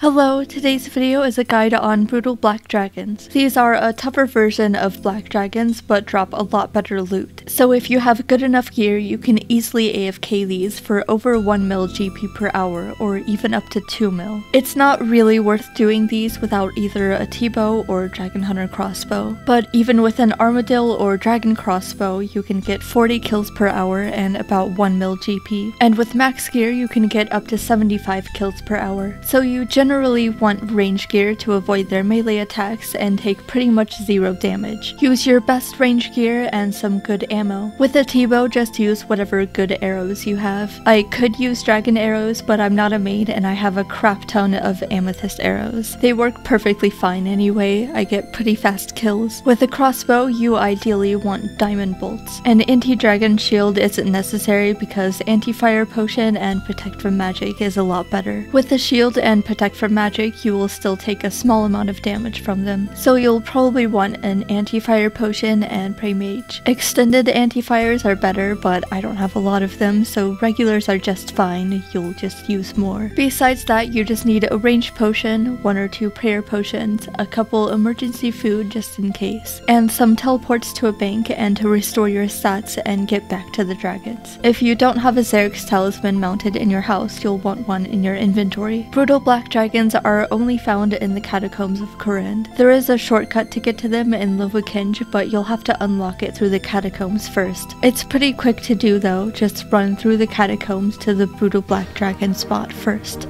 Hello, today's video is a guide on brutal black dragons. These are a tougher version of black dragons but drop a lot better loot. So if you have good enough gear, you can easily AFK these for over 1 mil GP per hour or even up to 2 mil. It's not really worth doing these without either a T-bow or dragon hunter crossbow, but even with an armadillo or dragon crossbow you can get 40 kills per hour and about 1 mil GP. And with max gear you can get up to 75 kills per hour. So you generally want range gear to avoid their melee attacks and take pretty much zero damage. Use your best range gear and some good ammo. With a T-bow, just use whatever good arrows you have. I could use dragon arrows, but I'm not a maid and I have a crap ton of amethyst arrows. They work perfectly fine anyway. I get pretty fast kills. With a crossbow, you ideally want diamond bolts. An anti-dragon shield isn't necessary because anti-fire potion and protect from magic is a lot better. With the shield and protect from magic, you will still take a small amount of damage from them, so you'll probably want an anti-fire potion and pray mage. Extended anti-fires are better, but I don't have a lot of them, so regulars are just fine. You'll just use more. Besides that, you just need a range potion, 1 or 2 prayer potions, a couple emergency food just in case, and some teleports to a bank and to restore your stats and get back to the dragons. If you don't have a Xerix talisman mounted in your house, you'll want one in your inventory. Brutal black dragons are only found in the catacombs of Corinth. There is a shortcut to get to them in Lovakinj, but you'll have to unlock it through the catacombs first. It's pretty quick to do though, just run through the catacombs to the brutal black dragon spot first.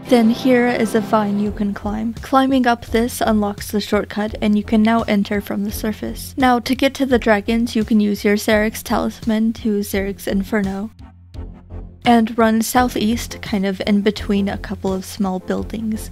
Then here is a vine you can climb. Climbing up this unlocks the shortcut and you can now enter from the surface. Now to get to the dragons you can use your Xerix talisman to Xerix Inferno and run southeast, kind of in between a couple of small buildings.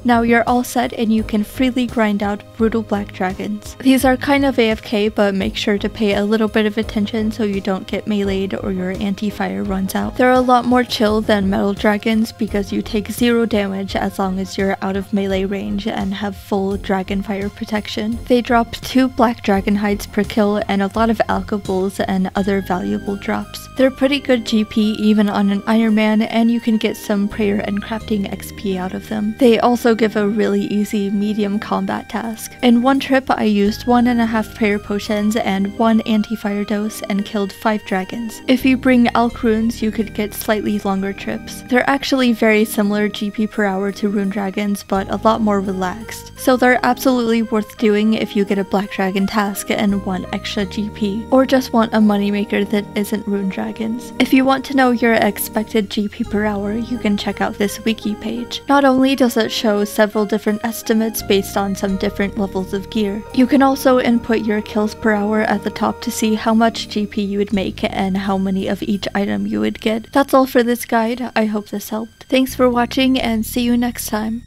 Now you're all set and you can freely grind out brutal black dragons. These are kind of AFK, but make sure to pay a little bit of attention so you don't get meleeed or your anti-fire runs out. They're a lot more chill than metal dragons because you take 0 damage as long as you're out of melee range and have full dragon fire protection. They drop 2 black dragon hides per kill and a lot of alcohols and other valuable drops. They're pretty good GP even on an Iron Man, and you can get some prayer and crafting XP out of them. They also give a really easy medium combat task. In one trip I used 1.5 prayer potions and 1 anti-fire dose and killed 5 dragons. If you bring elk runes you could get slightly longer trips. They're actually very similar GP per hour to rune dragons but a lot more relaxed. So they're absolutely worth doing if you get a black dragon task and want extra GP, or just want a moneymaker that isn't rune dragons. If you want to know your expected GP per hour, you can check out this wiki page. Not only does it show several different estimates based on some different levels of gear, you can also input your kills per hour at the top to see how much GP you would make and how many of each item you would get. That's all for this guide. I hope this helped. Thanks for watching and see you next time.